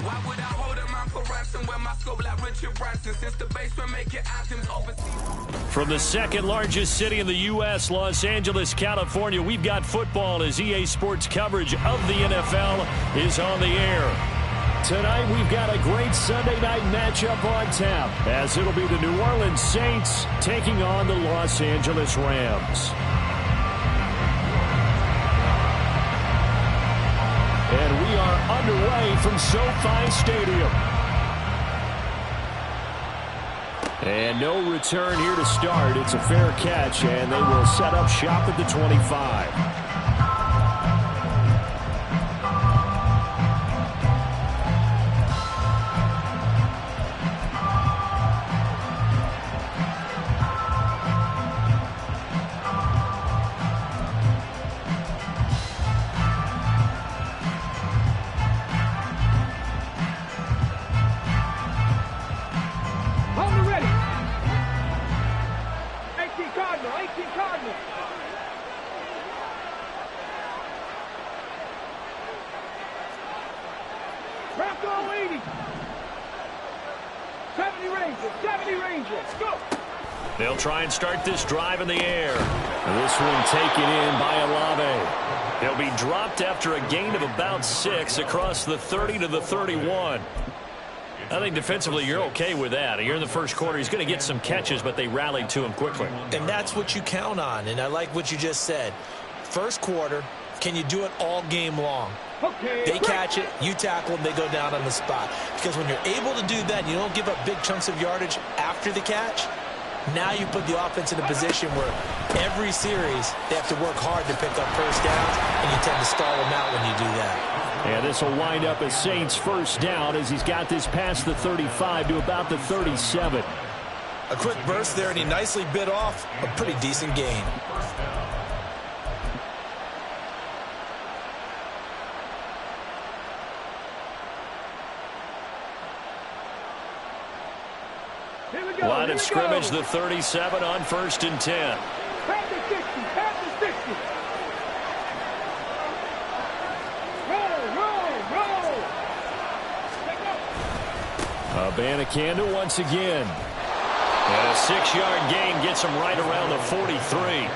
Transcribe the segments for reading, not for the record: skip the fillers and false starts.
Why would I hold him out for ransom when my scope like Richard Branson? Since the basement making anthems overseas. From the second largest city in the U.S., Los Angeles, California, we've got football as EA Sports coverage of the NFL is on the air. Tonight, we've got a great Sunday night matchup on tap, as it'll be the New Orleans Saints taking on the Los Angeles Rams. And we are underway from SoFi Stadium. And no return here to start. It's a fair catch, and they will set up shop at the 25. They'll try and start this drive in the air. This one taken in by Olave. They'll be dropped after a gain of about 6 across the 30 to the 31. I think defensively you're okay with that. Here in the first quarter, he's going to get some catches, but they rallied to him quickly. And that's what you count on, and I like what you just said. First quarter, can you do it all game long? They catch it, you tackle them, they go down on the spot. Because when you're able to do that, you don't give up big chunks of yardage after the catch. Now you put the offense in a position where every series they have to work hard to pick up first downs, and you tend to stall them out when you do that. And this will wind up as Saints first down as he's got this past the 35 to about the 37. A quick burst there, and he nicely bit off a pretty decent gain. Line of scrimmage, the 37 on 1st and 10. Past the 60, past the 60. Roll. Abanikanda once again. And a 6-yard gain gets him right around the 43.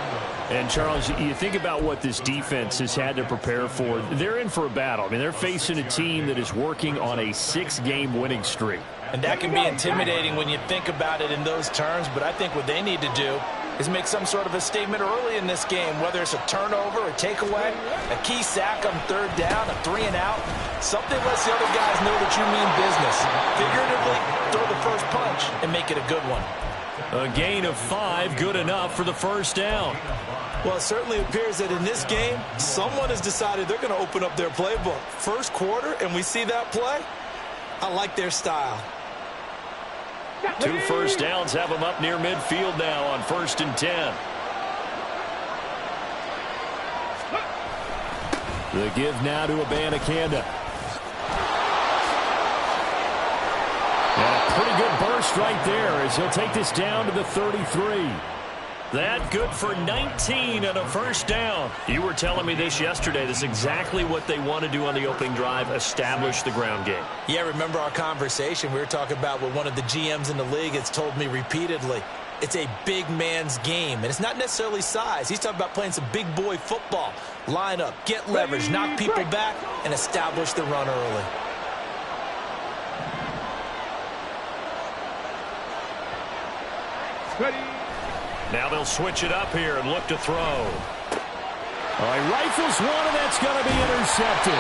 And, Charles, you think about what this defense has had to prepare for. They're in for a battle. I mean, they're facing a team that is working on a 6-game winning streak. And that can be intimidating when you think about it in those terms, but I think what they need to do is make some sort of a statement early in this game, whether it's a turnover, a takeaway, a key sack on 3rd down, a 3-and-out. Something lets the other guys know that you mean business. Figuratively, throw the first punch and make it a good one. A gain of 5, good enough for the first down. Well, it certainly appears that in this game, someone has decided they're going to open up their playbook. First quarter, and we see that play. I like their style. 2 first downs have them up near midfield now on 1st and 10. The give now to Abanikanda. And a pretty good burst right there as he'll take this down to the 33. That good for 19 and a first down. You were telling me this yesterday. This is exactly what they want to do on the opening drive, establish the ground game. Yeah, remember our conversation? We were talking about what one of the GMs in the league has told me repeatedly. It's a big man's game, and it's not necessarily size. He's talking about playing some big boy football. Line up, get leverage, knock people back, and establish the run early. Now they'll switch it up here and look to throw. All right, rifles one, and that's going to be intercepted.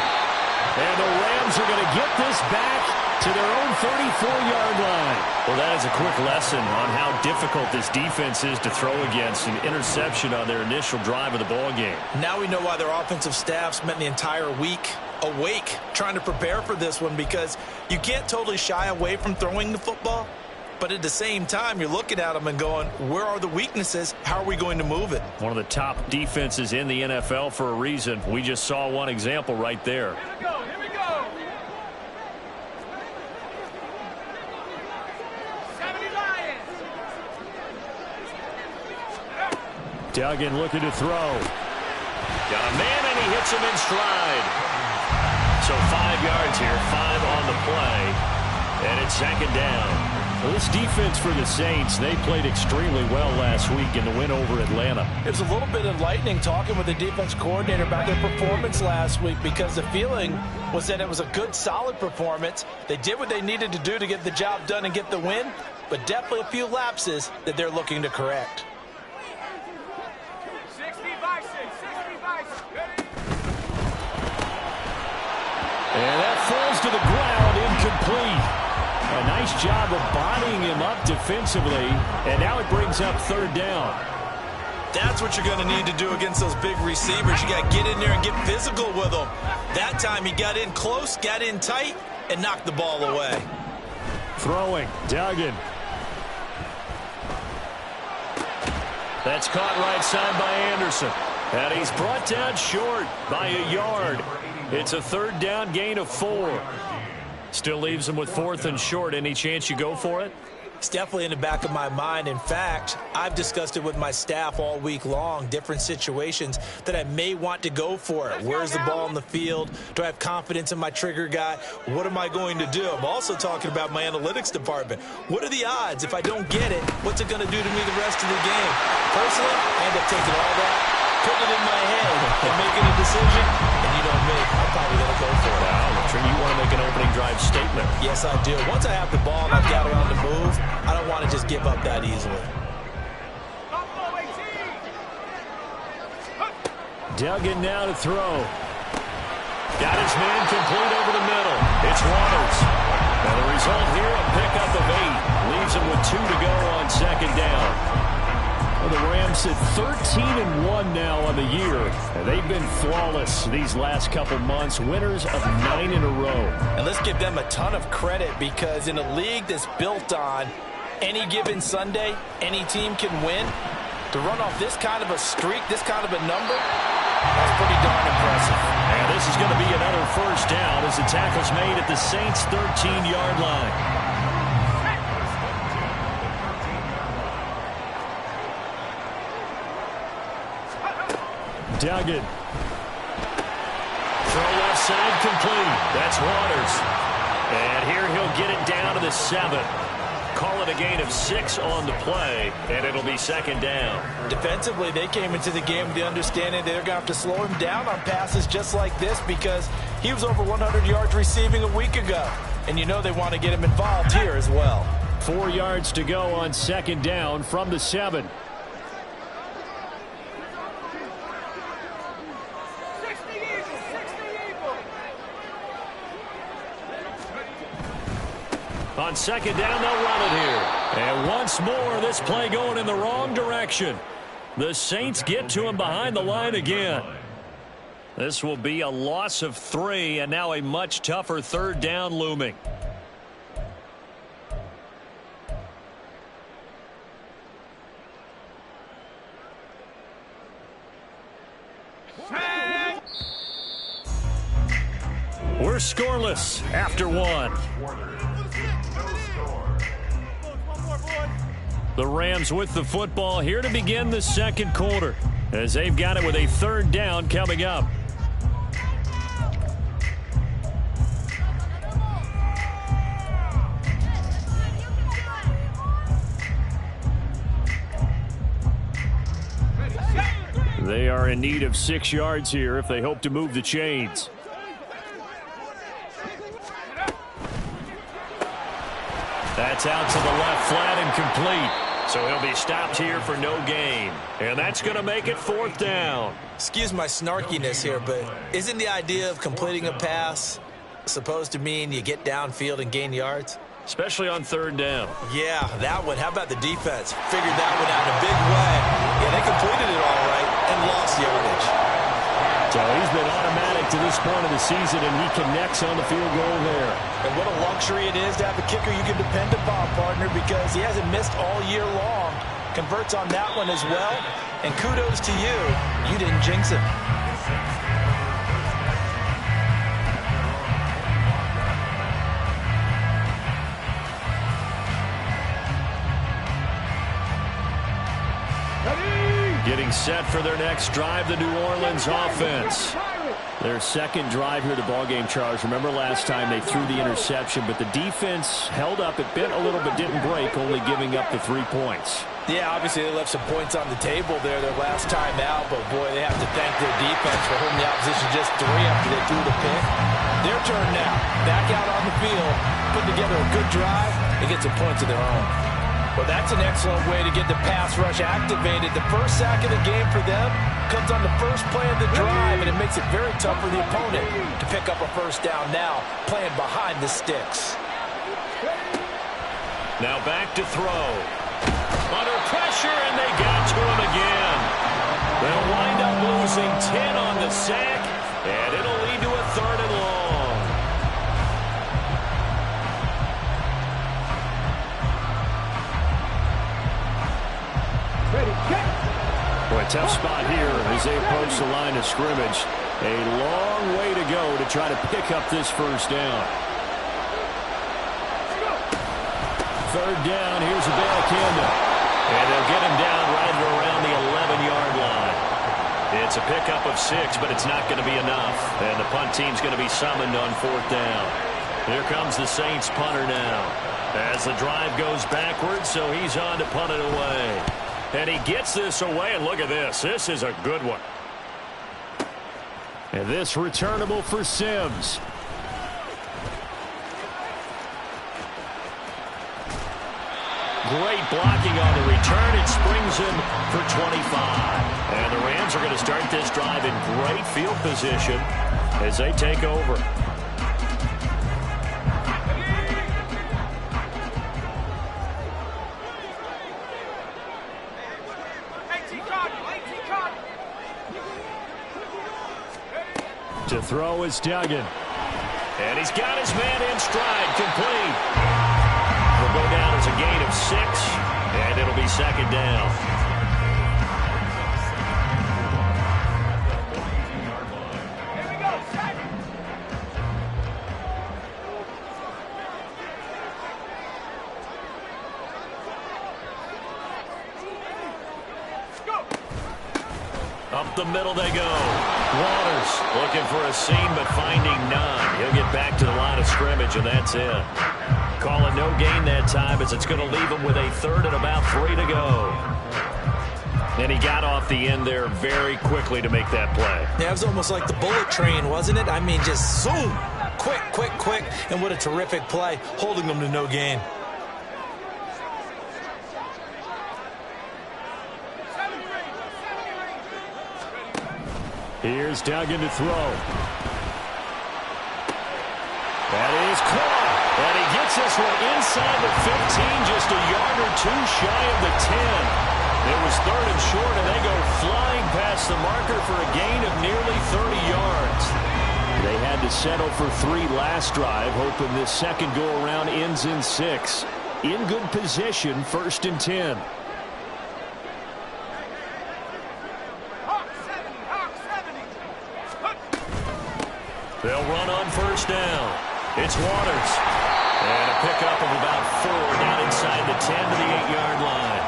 And the Rams are going to get this back to their own 34-yard line. Well, that is a quick lesson on how difficult this defense is to throw against. An interception on their initial drive of the ball game. Now we know why their offensive staff spent the entire week awake trying to prepare for this one, because you can't totally shy away from throwing the football. But at the same time, you're looking at them and going, where are the weaknesses? How are we going to move it? One of the top defenses in the NFL for a reason. We just saw one example right there. Here we go, here we go. 70 Lions. Duggan looking to throw. Got a man, and he hits him in stride. So 5 yards here, 5 on the play, and it's second down. Well, this defense for the Saints, they played extremely well last week in the win over Atlanta. It was a little bit enlightening talking with the defense coordinator about their performance last week, because the feeling was that it was a good, solid performance. They did what they needed to do to get the job done and get the win, but definitely a few lapses that they're looking to correct. 60 by 6, 60 by 6. Ready? And that falls to the ground, incomplete. A nice job of bodying him up defensively, and now it brings up third down. That's what you're going to need to do against those big receivers. You got to get in there and get physical with them. That time he got in close, got in tight, and knocked the ball away. Throwing, Duggan. That's caught right side by Anderson. And he's brought down short by a yard. It's a third down gain of 4. Still leaves him with 4th and short. Any chance you go for it? It's definitely in the back of my mind. In fact, I've discussed it with my staff all week long, different situations that I may want to go for it. Where's the ball in the field? Do I have confidence in my trigger guy? What am I going to do? I'm also talking about my analytics department. What are the odds? If I don't get it, what's it going to do to me the rest of the game? Personally, I end up taking all that, putting it in my head, and making a decision. And you know me, I'm probably going to go for it. Wow, you want to make an opening drive statement. Yes, I do. Once I have the ball and I've got it on the move, I don't want to just give up that easily. Duggan now to throw. Got his man complete over the middle. It's Waters. And the result here, a pickup of 8. Leaves him with 2 to go on second down. Well, the Rams sit 13-1 now on the year, and they've been flawless these last couple months, winners of 9 in a row. And let's give them a ton of credit, because in a league that's built on any given Sunday, any team can win, to run off this kind of a streak, this kind of a number, that's pretty darn impressive. And this is going to be another first down as the tackle's made at the Saints' 13-yard line. Duggan. Throw left side complete. That's Waters. And here he'll get it down to the 7. Call it a gain of 6 on the play, and it'll be second down. Defensively, they came into the game with the understanding they're going to have to slow him down on passes just like this, because he was over 100 yards receiving a week ago. And you know they want to get him involved here as well. 4 yards to go on second down from the 7. On second down, they'll run it here. And once more, this play going in the wrong direction. The Saints get to him behind the line again. This will be a loss of 3, and now a much tougher third down looming. We're scoreless after 1. The Rams with the football here to begin the second quarter, as they've got it with a third down coming up. They are in need of 6 yards here if they hope to move the chains. That's out to the left, flat and complete. So he'll be stopped here for no gain. And that's going to make it 4th down. Excuse my snarkiness here, but isn't the idea of completing a pass supposed to mean you get downfield and gain yards? Especially on third down. Yeah, that one. How about the defense? Figured that one out in a big way. Yeah, they completed it all right and lost yardage. So he's been automatic to this point of the season, and he connects on the field goal there. And what a luxury it is to have a kicker you can depend upon, partner, because he hasn't missed all year long. Converts on that one as well. And kudos to you. You didn't jinx him. Getting Getting set for their next drive, the New Orleans offense. Their second drive here, the ballgame, Charles. Remember last time they threw the interception, but the defense held up. It bent a little but didn't break, only giving up the 3 points. Yeah, obviously they left some points on the table there their last time out, but boy, they have to thank their defense for holding the opposition just 3 after they threw the pick. Their turn now. Back out on the field, put together a good drive, and get some points of their own. Well, that's an excellent way to get the pass rush activated. The first sack of the game for them comes on the first play of the drive, and it makes it very tough for the opponent to pick up a first down now, playing behind the sticks. Now back to throw. Under pressure, and they got to him again. They'll wind up losing 10 on the sack, and it'll lead to a 3rd and long. Boy, tough spot here as they approach the line of scrimmage. A long way to go to try to pick up this first down. 3rd down, here's a Belkanda. And they'll get him down right around the 11-yard line. It's a pickup of 6, but it's not going to be enough. And the punt team's going to be summoned on 4th down. Here comes the Saints punter now. As the drive goes backwards, so he's on to punt it away. And he gets this away, and look at this. This is a good one. And this returnable for Sims. Great blocking on the return. It springs him for 25. And the Rams are going to start this drive in great field position as they take over. To throw is Duggan. And he's got his man in stride, complete. Will go down as a gain of 6, and it'll be 2nd down. Here we go, set. Go. Up the middle they go. Waters looking for a seam, but finding none. He'll get back to the line of scrimmage, and that's it. Calling no gain that time as it's going to leave him with a 3rd and about 3 to go. And he got off the end there very quickly to make that play. Yeah, it was almost like the bullet train, wasn't it? I mean, just zoom. Quick, quick, quick. And what a terrific play, holding them to no gain. Here's Duggan to throw. That is caught. And he gets this one inside the 15, just a yard or 2 shy of the 10. It was 3rd and short, and they go flying past the marker for a gain of nearly 30 yards. They had to settle for 3 last drive, hoping this second go-around ends in 6. In good position, 1st and 10. They'll run on 1st down. It's Waters. And a pickup of about 4 down inside the 10 to the 8-yard line.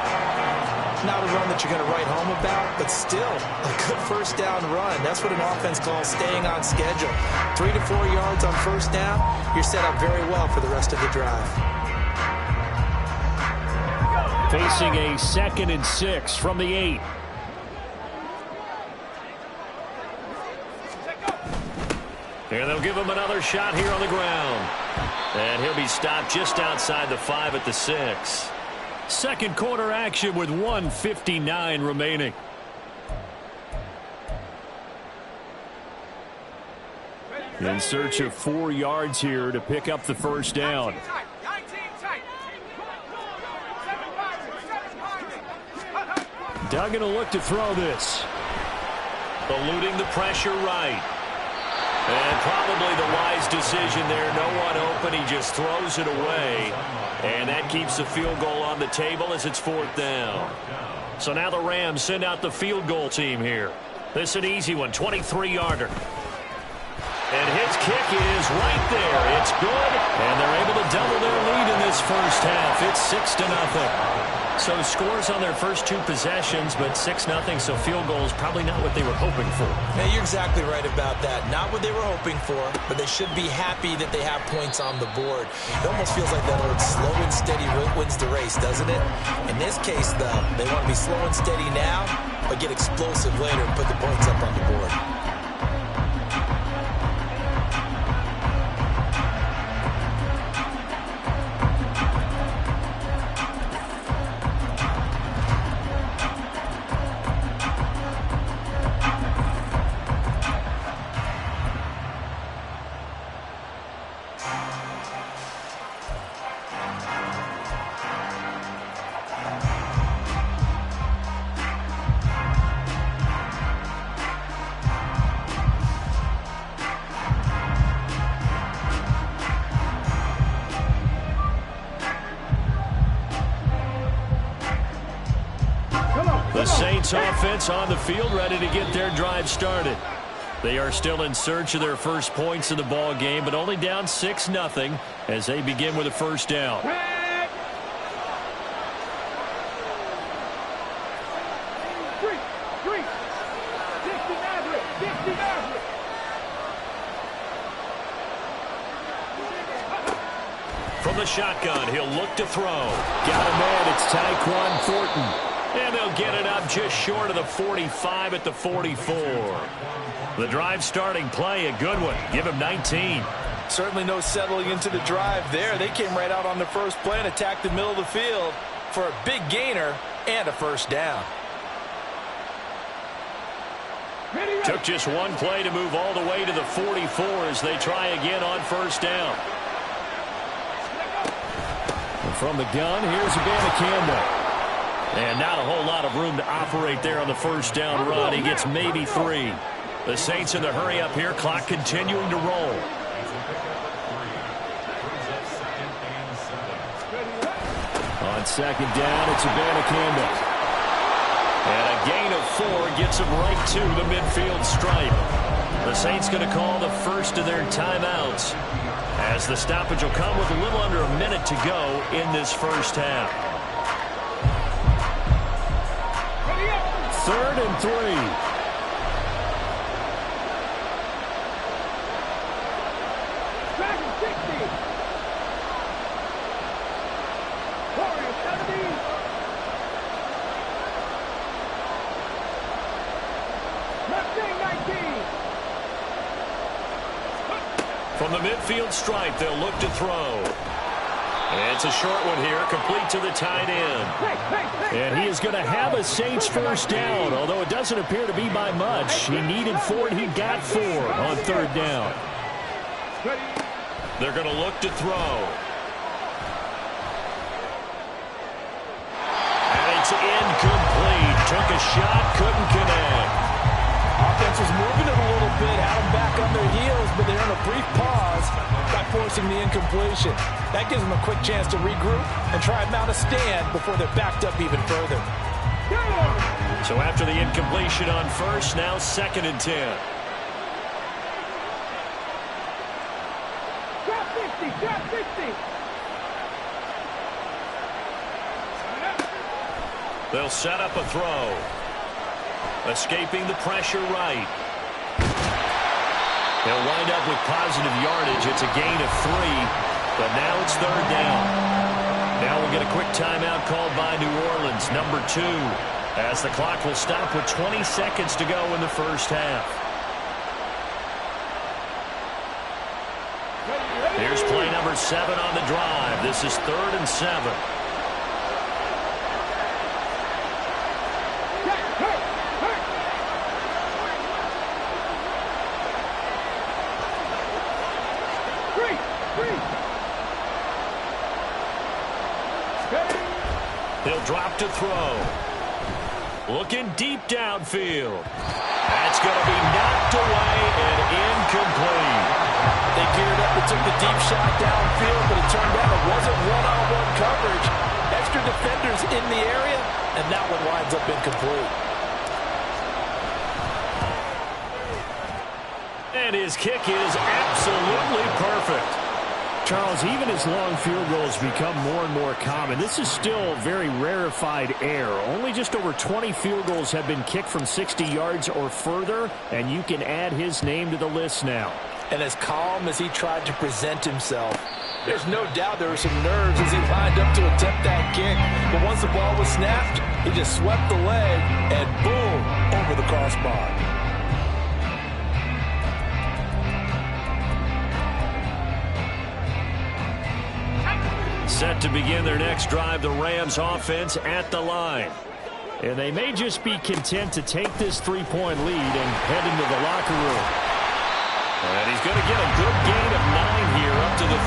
Not a run that you're going to write home about, but still a good 1st down run. That's what an offense calls staying on schedule. 3 to 4 yards on 1st down, you're set up very well for the rest of the drive. Facing a 2nd and 6 from the 8. And they'll give him another shot here on the ground. And he'll be stopped just outside the 5 at the 6. Second quarter action with 1:59 remaining. In search of 4 yards here to pick up the 1st down. Duggan will look to throw this. Eluding the pressure right. And probably the wise decision there. No one open. He just throws it away. And that keeps the field goal on the table as it's 4th down. So now the Rams send out the field goal team here. This is an easy one, 23-yarder. And hits kick is right there. It's good, and they're able to double their lead in this first half. It's 6-0. So scores on their first two possessions, but 6-0, so field goals probably not what they were hoping for. Hey, you're exactly right about that. Not what they were hoping for, but they should be happy that they have points on the board. It almost feels like that old slow and steady wins the race, doesn't it? In this case, though, they want to be slow and steady now, but get explosive later and put the points up on the board. The Saints offense on the field, ready to get their drive started. They are still in search of their first points in the ball game, but only down 6-0 as they begin with a first down. From the shotgun, he'll look to throw. Got a man, it's Tyquan Thornton. And they'll get it up just short of the 45 at the 44. The drive starting play, a good one. Give him 19. Certainly no settling into the drive there. They came right out on the first play and attacked the middle of the field for a big gainer and a first down. Took just one play to move all the way to the 44 as they try again on first down. And from the gun, here's Abanikanda. And not a whole lot of room to operate there on the first down run. He gets maybe 3. The Saints in the hurry up here. Clock continuing to roll. On second down, it's Abanikanda. And a gain of 4 gets him right to the midfield stripe. The Saints going to call the first of their timeouts, as the stoppage will come with a little under a minute to go in this first half. 3rd and 3. From the midfield stripe, they'll look to throw. And it's a short one here, complete to the tight end. And he is going to have a Saints first down, although it doesn't appear to be by much. He needed 4, and he got 4 on 3rd down. They're going to look to throw. And it's incomplete. Took a shot, couldn't connect. Offense was moving it a little bit, had them back on their heels, but they're in a brief pause by forcing the incompletion. That gives them a quick chance to regroup and try and mount a stand before they're backed up even further. So after the incompletion on first, now 2nd and 10. Drop 50, drop 50. They'll set up a throw. Escaping the pressure right. He'll wind up with positive yardage. It's a gain of 3, but now it's 3rd down. Now we'll get a quick timeout called by New Orleans, number 2, as the clock will stop with 20 seconds to go in the first half. Here's play number 7 on the drive. This is 3rd and 7. He'll drop to throw. Looking deep downfield. That's going to be knocked away and incomplete. They geared up and took the deep shot downfield, but it turned out it wasn't one-on-one coverage. Extra defenders in the area, and that one winds up incomplete. And And his kick is absolutely perfect. Charles, even as long field goals become more and more common, this is still very rarefied air. Only just over 20 field goals have been kicked from 60 yards or further, and you can add his name to the list now. And as calm as he tried to present himself, there's no doubt there were some nerves as he lined up to attempt that kick. But once the ball was snapped, he just swept the leg and boom, over the crossbar. Set to begin their next drive, the Rams offense at the line. And they may just be content to take this three-point lead and head into the locker room. And he's going to get a good gain of 9 here up to the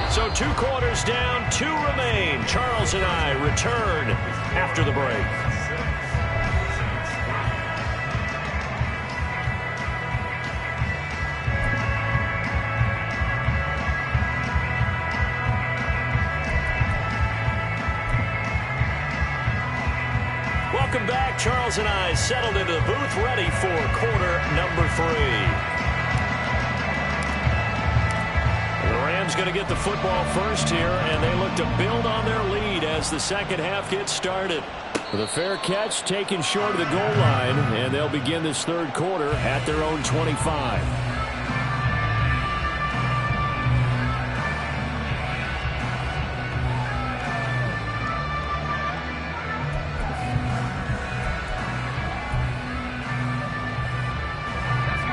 34. So 2 quarters down, 2 remain. Charles and I return after the break. Welcome back. Charles and I settled into the booth, ready for quarter number 3. The Rams going to get the football first here, and they look to build on their lead as the second half gets started. With a fair catch taken short of the goal line, and they'll begin this third quarter at their own 25.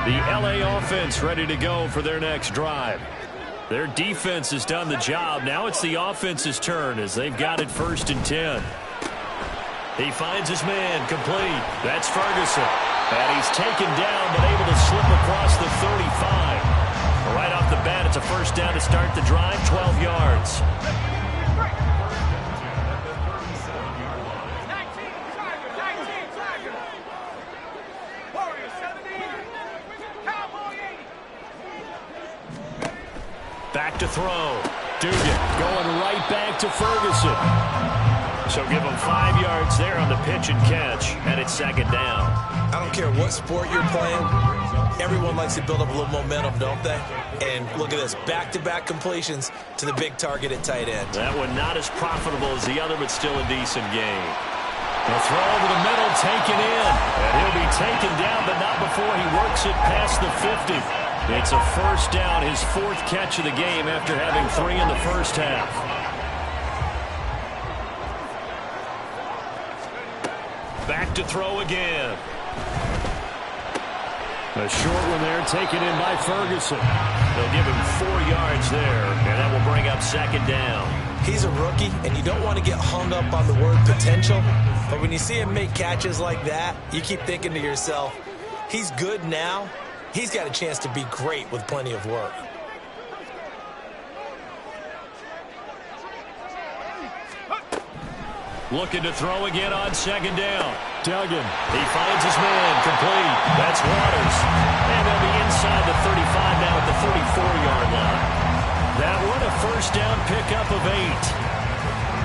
The LA offense ready to go for their next drive. Their defense has done the job. Now it's the offense's turn as they've got it 1st and 10. He finds his man complete. That's Ferguson. And he's taken down but able to slip across the 35. Right off the bat, it's a first down to start the drive, 12 yards. Back to throw. Dugan going right back to Ferguson. So give him 5 yards there on the pitch and catch, and it's 2nd down. I don't care what sport you're playing. Everyone likes to build up a little momentum, don't they? And look at this, back-to-back completions to the big target at tight end. That one not as profitable as the other, but still a decent game. The throw over the middle, taken in. And he'll be taken down, but not before he works it past the 50. It's a first down, his 4th catch of the game after having 3 in the first half. Back to throw again. A short one there, taken in by Ferguson. They'll give him 4 yards there, and that will bring up 2nd down. He's a rookie, and you don't want to get hung up on the word potential. But when you see him make catches like that, you keep thinking to yourself, he's good now. He's got a chance to be great with plenty of work. Looking to throw again on 2nd down. Duggan. He finds his man complete. That's Waters. And they'll be inside the 35 now at the 34-yard line. That one a first down pickup of 8.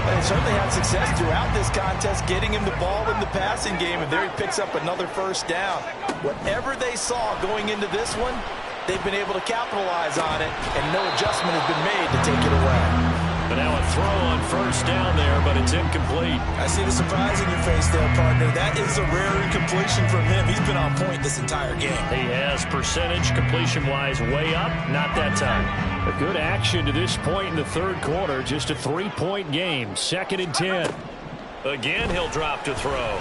And certainly had success throughout this contest, getting him the ball in the passing game, and there he picks up another first down. Whatever they saw going into this one, they've been able to capitalize on it, and no adjustment has been made to take it away. But now a throw on first down there, but it's incomplete. I see the surprise in your face there, partner. That is a rare incompletion from him. He's been on point this entire game. He has percentage completion-wise way up, not that time. A good action to this point in the third quarter. Just a 3-point game. 2nd and 10. Again, he'll drop to throw.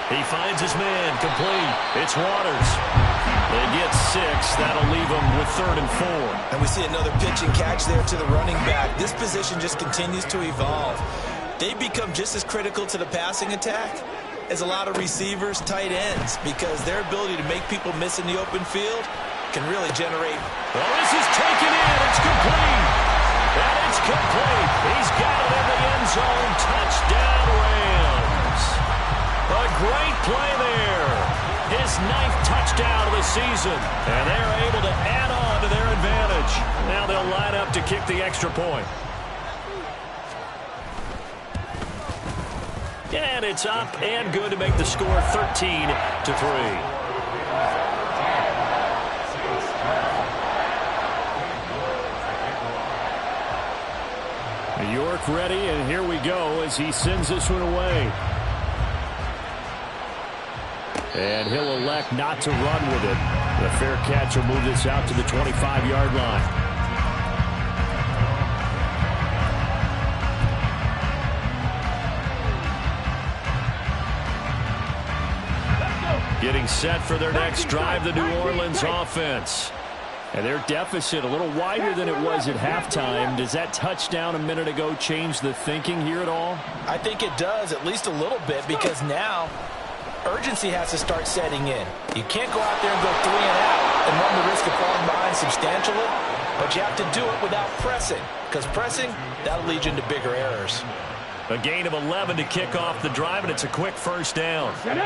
He finds his man complete. It's Waters. They get 6. That'll leave them with 3rd and 4. And we see another pitch and catch there to the running back. This position just continues to evolve. They become just as critical to the passing attack as a lot of receivers, tight ends, because their ability to make people miss in the open field can really generate. Well, this is taken in. It's complete. And it's complete. He's got it in the end zone. Touchdown, Rams. A great play there. His 9th touchdown of the season. And they're able to add on to their advantage. Now they'll line up to kick the extra point. And it's up and good to make the score 13-3. York ready, and here we go as he sends this one away. And he'll elect not to run with it. The fair catch will move this out to the 25-yard line. Getting set for their next drive, the New Orleans offense. And their deficit a little wider than it was at halftime. Does that touchdown a minute ago change the thinking here at all? I think it does, at least a little bit, because now urgency has to start setting in. You can't go out there and go 3 and out and run the risk of falling behind substantially, but you have to do it without pressing, because pressing, that'll lead you into bigger errors. A gain of 11 to kick off the drive, and it's a quick first down. 70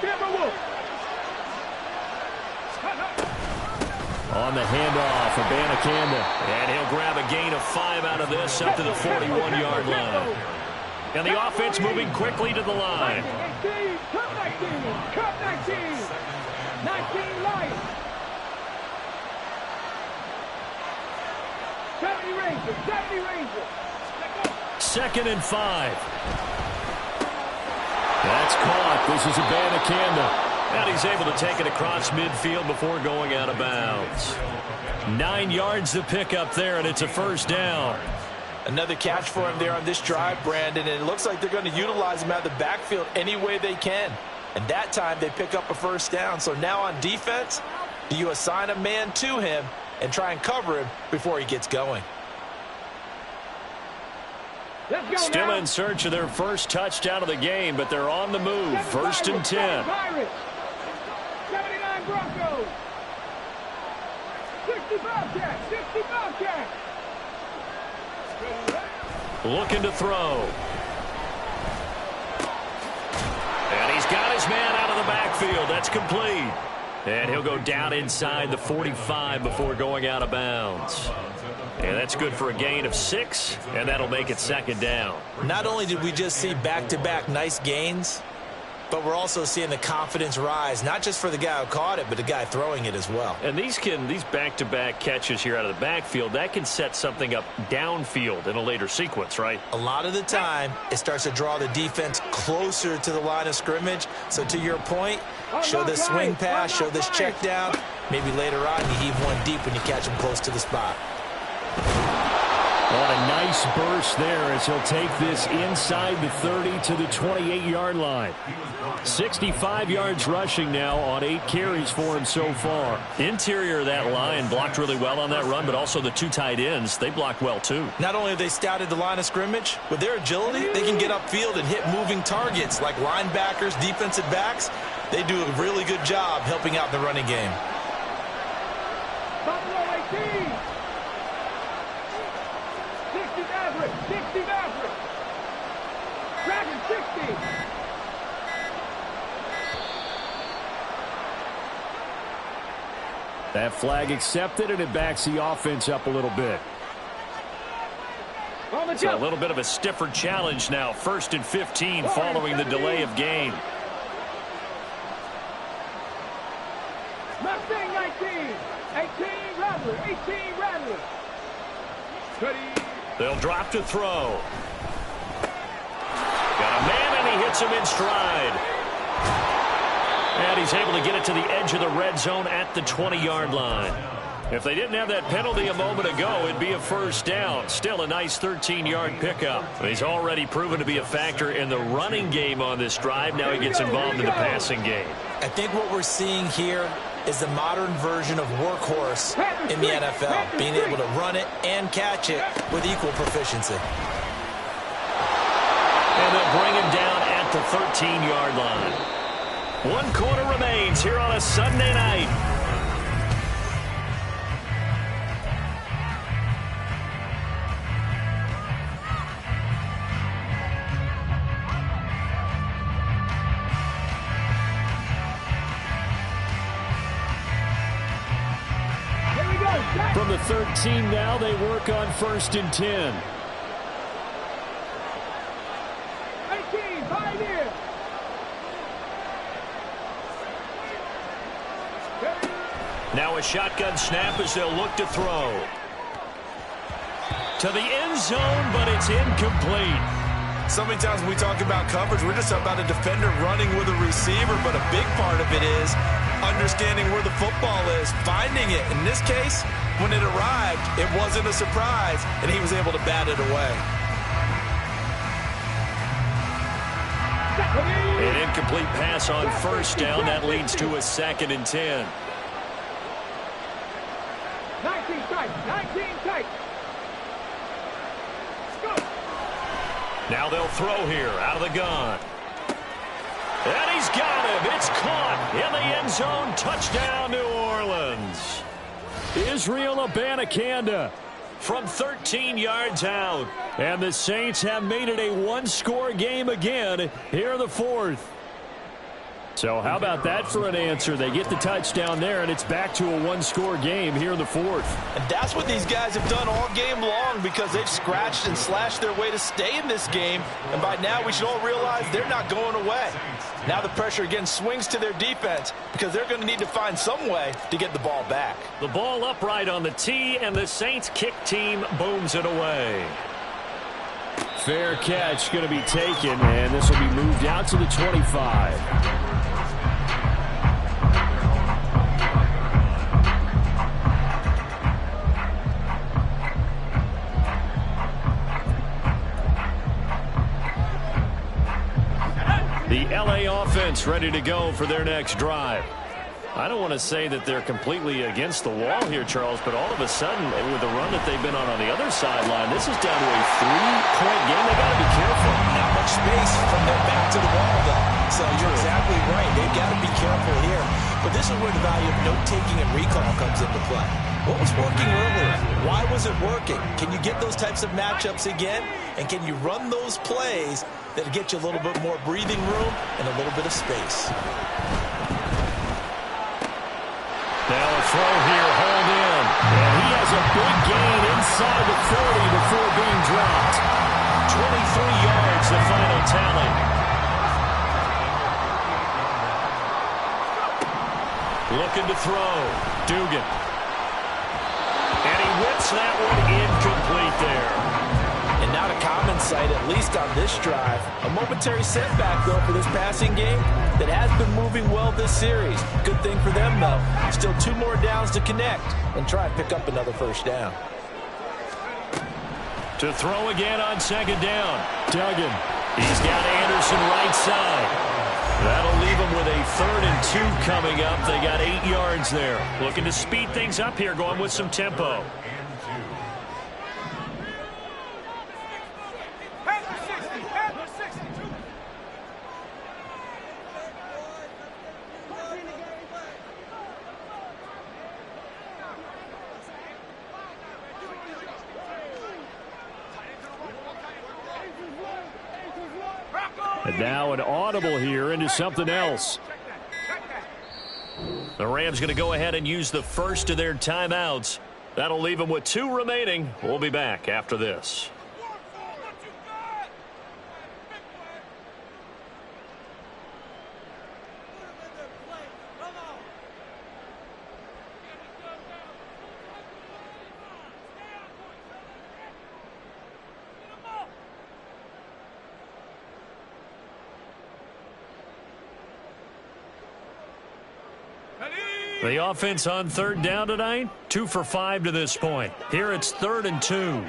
Timberwolves. On the handoff, Abanikanda. And he'll grab a gain of 5 out of this up to the 41-yard line. And the offense moving quickly to the line. 18, cut 19, 19 light. 70 Rangers, 70 Rangers. 2nd and 5. That's caught. This is Abanikanda. And he's able to take it across midfield before going out of bounds. 9 yards to pick up there, and it's a first down. Another catch for him there on this drive, Brandon, and it looks like they're going to utilize him out of the backfield any way they can. And that time they pick up a first down. So now on defense, do you assign a man to him and try and cover him before he gets going? Still in search of their first touchdown of the game, but they're on the move. 1st and 10. 79 Broncos. 60 Bobcats. 60 Bobcats. Looking to throw. And he's got his man out of the backfield. That's complete. And he'll go down inside the 45 before going out of bounds. And that's good for a gain of 6, and that'll make it 2nd down. Not only did we just see back-to-back nice gains, but we're also seeing the confidence rise, not just for the guy who caught it, but the guy throwing it as well. And these back-to-back catches here out of the backfield, that can set something up downfield in a later sequence, right? A lot of the time, it starts to draw the defense closer to the line of scrimmage. So to your point, show this swing pass, show this check down. Maybe later on you heave one deep when you catch him close to the spot. What a nice burst there as he'll take this inside the 30 to the 28-yard line. 65 yards rushing now on 8 carries for him so far. Interior of that line blocked really well on that run, but also the 2 tight ends, they blocked well too. Not only have they scouted the line of scrimmage, with their agility, they can get upfield and hit moving targets like linebackers, defensive backs. They do a really good job helping out the running game. Buffalo 18. 60 Maverick. Dragon 60. That flag accepted, and it backs the offense up a little bit. So a little bit of a stiffer challenge now. 1st and 15 following the delay of game. Mustang 19. 18 Rattler. 18 Rattler. They'll drop to throw. Got a man, and he hits him in stride. And he's able to get it to the edge of the red zone at the 20-yard line. If they didn't have that penalty a moment ago, it'd be a first down. Still a nice 13-yard pickup. He's already proven to be a factor in the running game on this drive. Now he gets involved in the passing game. I think what we're seeing here is the modern version of workhorse in the NFL, being able to run it and catch it with equal proficiency. And they'll bring him down at the 13-yard line. 1 quarter remains here on a Sunday night. From the 13 now, they work on 1st and 10. Now a shotgun snap as they'll look to throw. To the end zone, but it's incomplete. So many times when we talk about coverage, we're just about a defender running with a receiver, but a big part of it is understanding where the football is, finding it. In this case, when it arrived, it wasn't a surprise, and he was able to bat it away. An incomplete pass on first down. That leads to a 2nd and 10. 19 tight, 19 tight. Now they'll throw here out of the gun. And he's got him. It's caught in the end zone. Touchdown, New Orleans. Israel Abanikanda from 13 yards out. And the Saints have made it a one-score game again here in the 4th. So how about that for an answer? They get the touchdown there, and it's back to a one-score game here in the 4th. And that's what these guys have done all game long because they've scratched and slashed their way to stay in this game. And by now, we should all realize they're not going away. Now the pressure again swings to their defense because they're going to need to find some way to get the ball back. The ball upright on the tee, and the Saints kick team booms it away. Fair catch going to be taken, and this will be moved out to the 25. The LA offense ready to go for their next drive. I don't want to say that they're completely against the wall here, Charles, but all of a sudden, with the run that they've been on the other sideline, this is down to a 3-point game. They've got to be careful. Not much space from their back to the wall, though. So you're exactly right. They've got to be careful here. But this is where the value of note-taking and recall comes into play. What was working earlier? Why was it working? Can you get those types of matchups again? And can you run those plays that get you a little bit more breathing room and a little bit of space? Now a throw here, hauled in. And he has a big gain inside the 40 before being dropped. 23 yards, the final tally. Looking to throw. Dugan. And he whips that one incomplete there. And not a common sight, at least on this drive. A momentary setback, though, for this passing game that has been moving well this series. Good thing for them, though. Still 2 more downs to connect and try and pick up another first down. To throw again on 2nd down. Duggan. He's got Anderson right side. That'll leave them with a 3rd and 2 coming up. They got 8 yards there. Looking to speed things up here, going with some tempo. And now an audible here into something else. The Rams going to go ahead and use the first of their timeouts. That'll leave them with 2 remaining. We'll be back after this. The offense on 3rd down tonight, 2 for 5 to this point. Here it's 3rd and 2.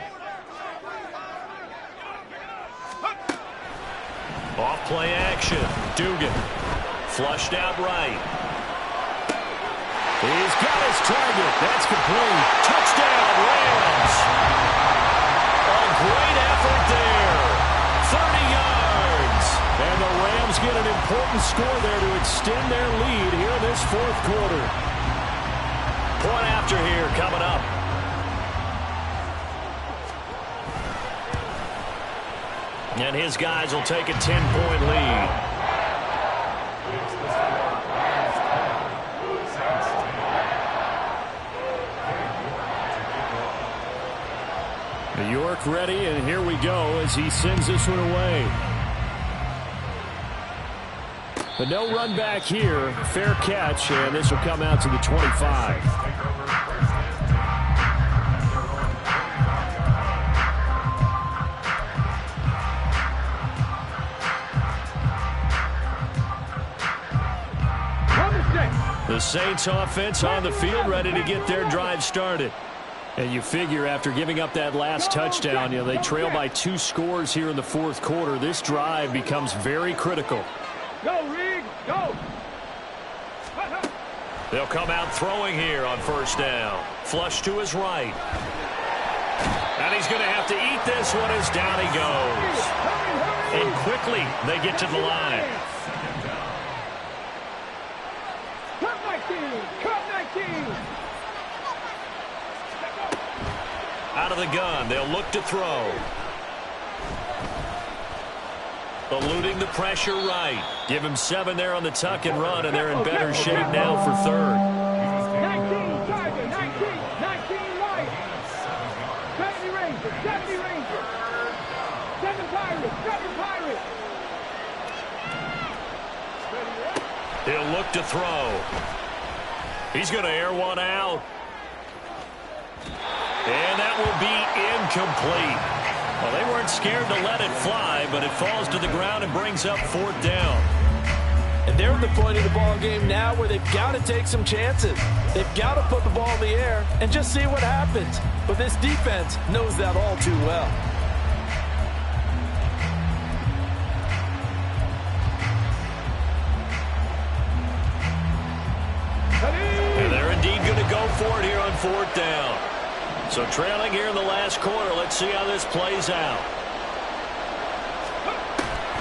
Off play action. Dugan. Flushed out right. He's got his target. That's complete. Touchdown, Rams. A great effort there. 30 yards. And the Rams get an important score there to extend their lead here in this 4th quarter. Point after here coming up. And his guys will take a 10-point lead. New York ready, and here we go as he sends this one away. But no run back here. Fair catch, and this will come out to the 25. The Saints offense on the field, ready to get their drive started. And you figure after giving up that last touchdown, they trail by 2 scores here in the fourth quarter. This drive becomes very critical. Go, Reed, go. They'll come out throwing here on first down. Flush to his right. And he's going to have to eat this one as down he goes. And quickly they get to the line. Out of the gun, they'll look to throw. Eluding the pressure right. Give him 7 there on the tuck and run, and they're in better shape now for third. 19 Tiger, 19 Lions. 70 Rangers, 70 Rangers. 7 Pirates, 7 Pirates. He'll look to throw. He's going to air one out. And that will be incomplete. Well, they weren't scared to let it fly, but it falls to the ground and brings up 4th down. And they're at the point of the ball game now where they've got to take some chances. They've got to put the ball in the air and just see what happens. But this defense knows that all too well. And they're indeed going to go for it here on 4th down. So trailing here in the last quarter. Let's see how this plays out.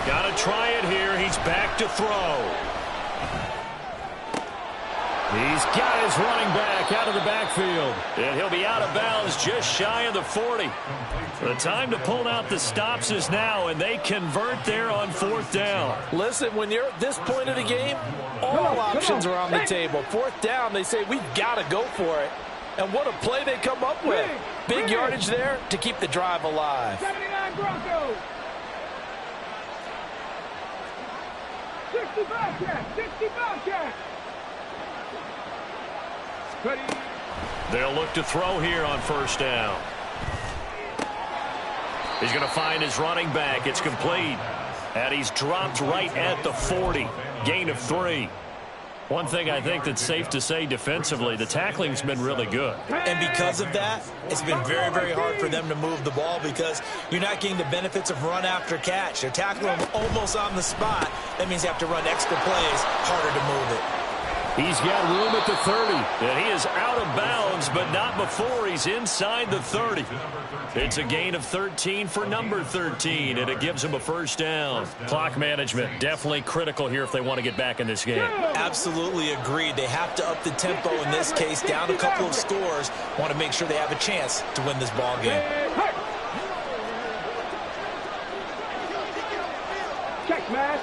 Got to try it here. He's back to throw. He's got his running back out of the backfield. And he'll be out of bounds just shy of the 40. The time to pull out the stops is now, and they convert there on 4th down. Listen, when you're at this point of the game, all options are on the table. 4th down, they say, we've got to go for it. And what a play they come up with. Big yardage there to keep the drive alive. 79 Broncos. 60 Bobcats, 60 Bobcats. They'll look to throw here on first down. He's going to find his running back. It's complete. And he's dropped right at the 40. Gain of 3. One thing I think that's safe to say defensively, the tackling's been really good. And because of that, it's been very, very hard for them to move the ball because you're not getting the benefits of run after catch. They're tackling them almost on the spot. That means you have to run extra plays, harder to move it. He's got room at the 30. And he is out of bounds, but not before he's inside the 30. It's a gain of 13 for number 13, and it gives him a first down. Clock management, definitely critical here if they want to get back in this game. Absolutely agreed. They have to up the tempo in this case, down a couple of scores. Want to make sure they have a chance to win this ball game. Check smash,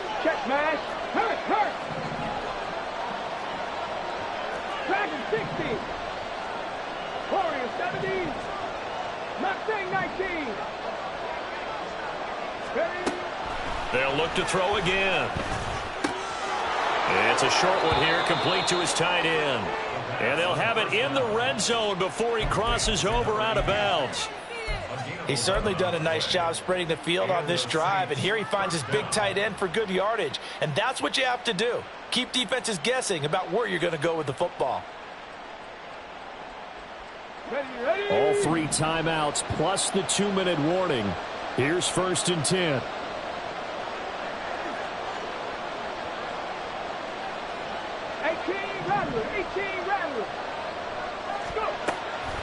hurt, hurt. Dragon 60. Warrior 70. Mustang 19. Ready? They'll look to throw again. It's a short one here, complete to his tight end. And they'll have it in the red zone before he crosses over out of bounds. He's certainly done a nice job spreading the field on this drive, and here he finds his big tight end for good yardage. And that's what you have to do. Keep defenses guessing about where you're going to go with the football. Ready. All 3 timeouts plus the 2-minute warning. Here's 1st and 10.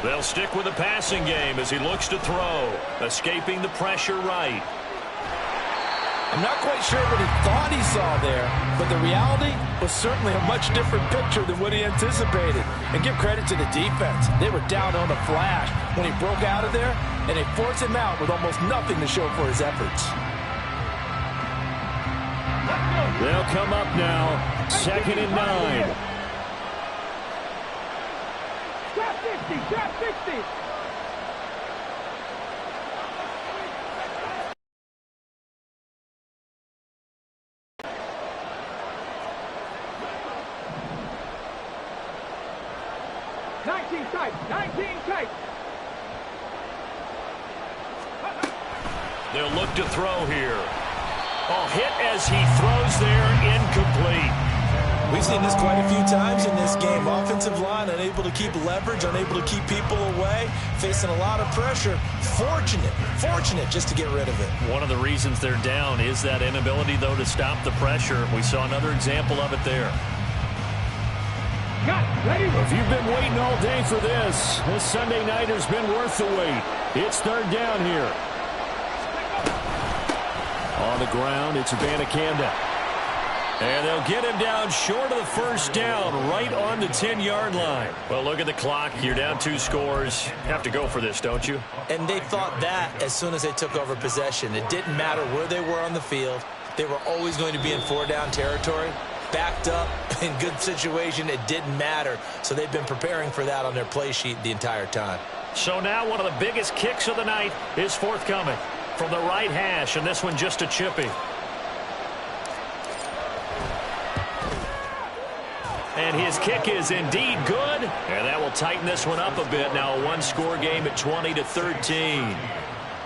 They'll stick with the passing game as he looks to throw, escaping the pressure right. I'm not quite sure what he thought he saw there, but the reality was certainly a much different picture than what he anticipated. And give credit to the defense. They were down on the flash when he broke out of there, and they forced him out with almost nothing to show for his efforts. They'll come up now, 2nd and 9. Drop 60. 19 tight. 19 tight. They'll look to throw here. Oh, hit as he throws there, incomplete. We've seen this quite a few times in this game. Offensive line unable to keep leverage, unable to keep people away, facing a lot of pressure. Fortunate just to get rid of it. One of the reasons they're down is that inability, though, to stop the pressure. We saw another example of it there. If you've been waiting all day for this Sunday night has been worth the wait. It's third down here. On the ground, it's Abanikanda. And they'll get him down short of the first down, right on the 10-yard line. Well, look at the clock. You're down 2 scores. Have to go for this, don't you? And they thought that as soon as they took over possession. It didn't matter where they were on the field. They were always going to be in 4-down territory. Backed up, in good situation, it didn't matter. So they've been preparing for that on their play sheet the entire time. So now one of the biggest kicks of the night is forthcoming from the right hash, and this one just a chippy. And his kick is indeed good, and that will tighten this one up a bit. Now a 1-score game at 20-13.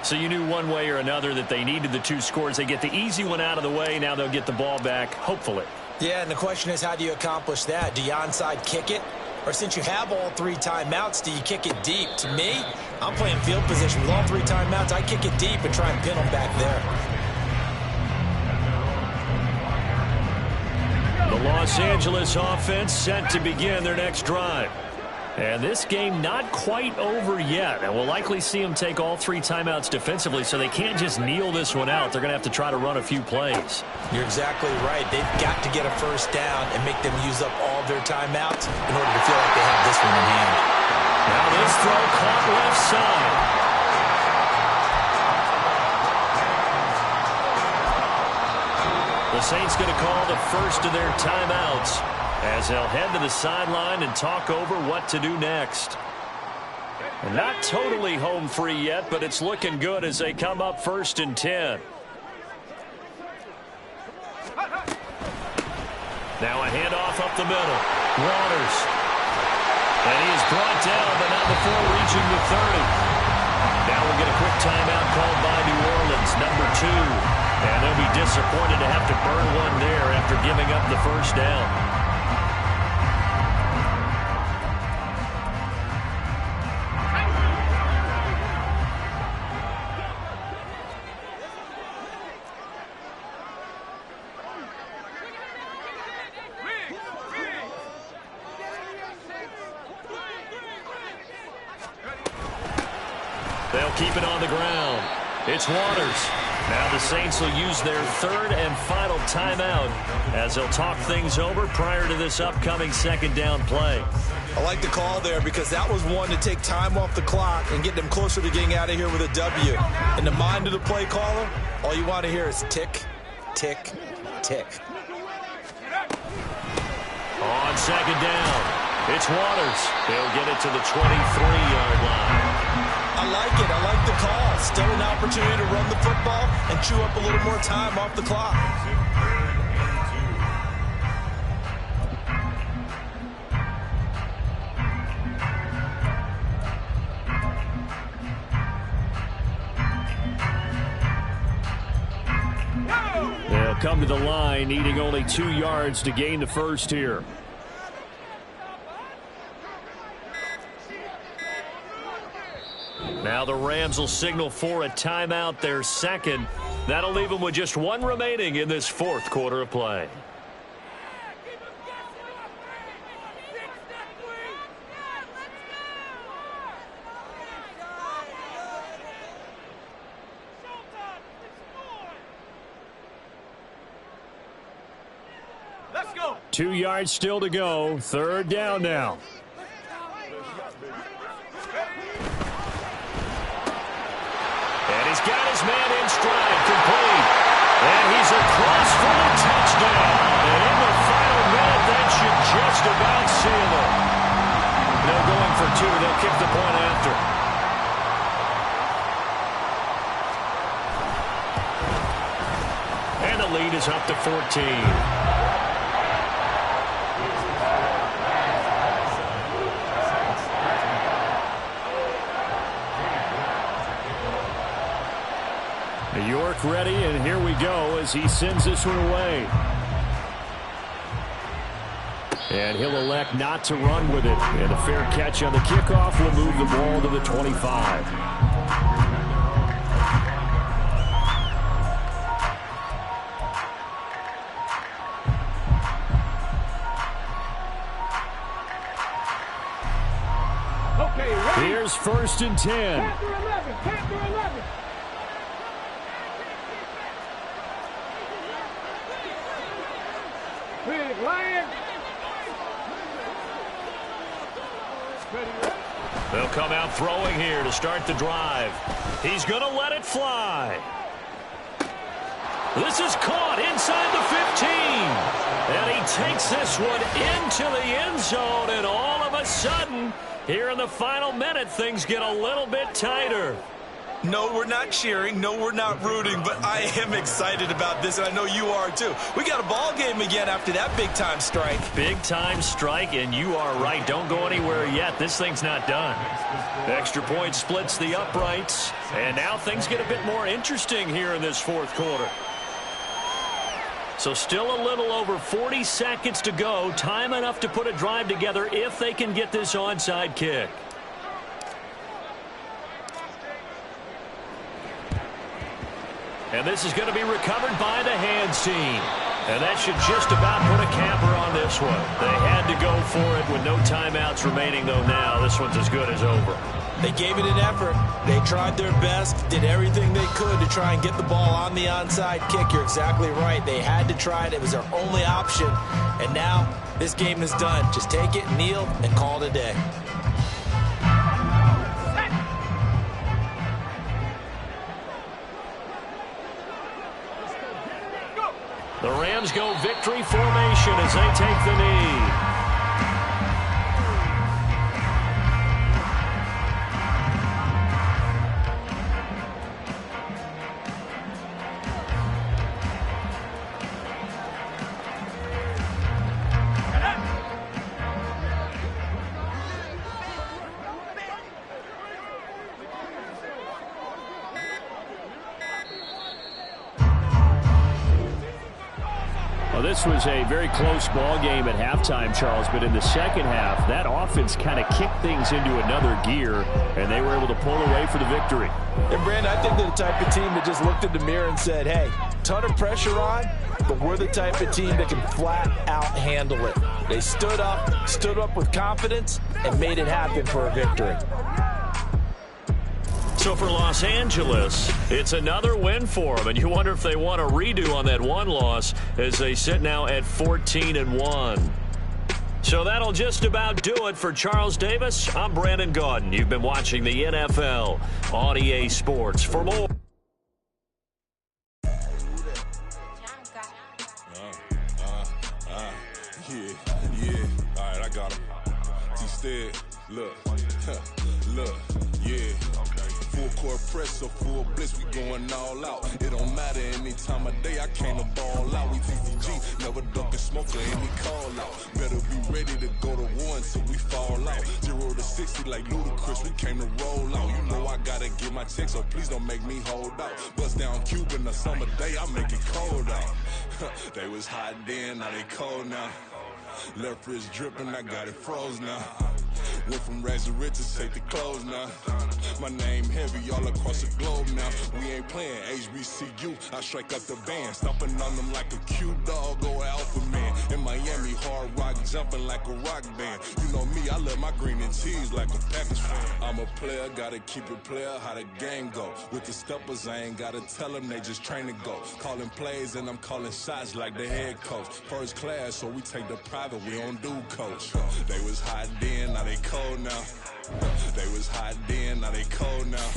So you knew one way or another that they needed the 2 scores. They get the easy one out of the way. Now they'll get the ball back, hopefully. Yeah, and the question is, how do you accomplish that? Do you onside kick it? Or since you have all 3 timeouts, do you kick it deep? To me, I'm playing field position with all 3 timeouts. I kick it deep and try and pin them back there. The Los Angeles offense set to begin their next drive. And this game not quite over yet. And we'll likely see them take all 3 timeouts defensively, so they can't just kneel this one out. They're going to have to try to run a few plays. You're exactly right. They've got to get a first down and make them use up all their timeouts in order to feel like they have this one in hand. Now this throw caught left side. The Saints going to call the first of their timeouts as they'll head to the sideline and talk over what to do next. And not totally home free yet, but it's looking good as they come up 1st and 10. Now a handoff up the middle. Waters. And he is brought down, but not before reaching the 30. Now we'll get a quick timeout called by New Orleans, number 2. And they'll be disappointed to have to burn one there after giving up the first down. They'll keep it on the ground. It's Waters. Now the Saints will use their 3rd and final timeout as they'll talk things over prior to this upcoming 2nd down play. I like the call there because that was one to take time off the clock and get them closer to getting out of here with a W. In the mind of the play caller, all you want to hear is tick, tick, tick. On 2nd down, it's Waters. They'll get it to the 23-yard line. I like it. I like the call. Still an opportunity to run the football and chew up a little more time off the clock. They'll come to the line, needing only 2 yards to gain the first here. Now the Rams will signal for a timeout, their 2nd. That'll leave them with just 1 remaining in this 4th quarter of play. Let's go. 2 yards still to go. 3rd down now. And he's got his man in stride, complete. And he's across for the touchdown. And in the final minute, that should just about seal it. They're going for 2. They'll kick the point after. And the lead is up to 14. back ready, and here we go as he sends this one away. And he'll elect not to run with it. And a fair catch on the kickoff will move the ball to the 25. Here's 1st and 10. Panther 11, Panther 11. Big Lion. They'll come out throwing here to start the drive. He's going to let it fly. This is caught inside the 15. And he takes this one into the end zone, and all of a sudden, here in the final minute, things get a little bit tighter. No, we're not cheering. No, we're not rooting, but I am excited about this, and I know you are too. We got a ball game again after that big-time strike. Big-time strike, and you are right. Don't go anywhere yet. This thing's not done. Extra point splits the uprights, and now things get a bit more interesting here in this 4th quarter. So still a little over 40 seconds to go. Time enough to put a drive together if they can get this onside kick. And this is going to be recovered by the hands team. And that should just about put a capper on this one. They had to go for it with no timeouts remaining, though now this one's as good as over. They gave it an effort. They tried their best, did everything they could to try and get the ball on the onside kick. You're exactly right. They had to try it. It was their only option. And now this game is done. Just take it, kneel, and call it a day. The Rams go victory formation as they take the knee. This was a very close ball game at halftime, Charles, but in the second half, that offense kind of kicked things into another gear, and they were able to pull away for the victory. And, Brandon, I think they're the type of team that just looked in the mirror and said, hey, ton of pressure on, but we're the type of team that can flat out handle it. They stood up with confidence, and made it happen for a victory. So for Los Angeles, it's another win for them, and you wonder if they want a redo on that one loss as they sit now at 14-1. So that'll just about do it for Charles Davis. I'm Brandon Gaudin. You've been watching the NFL on EA Sports. For more. Yeah. All right, I got him. T-Stead, look, yeah. Full court press, so full blitz, we going all out. It don't matter any time of day, I came to ball out. We TTG, never ducking smoke or any call out. Better be ready to go to war until we fall out. 0 to 60 like Ludacris, we came to roll out. You know I gotta get my check, so please don't make me hold out. Bust down Cuban a summer day, I make it cold out. They was hot then, now they cold now. Left wrist dripping, I got it froze now. Went from rags to riches, take the clothes now. My name heavy all across the globe now. We ain't playing HBCU, I strike up the band. Stomping on them like a cute dog or alpha man. In Miami, hard rock jumping like a rock band. You know me, I love my green and cheese like a Packers fan. I'm a player, gotta keep it player, how the game go. With the steppers, I ain't gotta tell them, they just train to go. Calling plays and I'm calling shots like the head coach. First class, so we take the private, we don't do coach. They was hot then, now they cold now. They was hot then, now they cold now.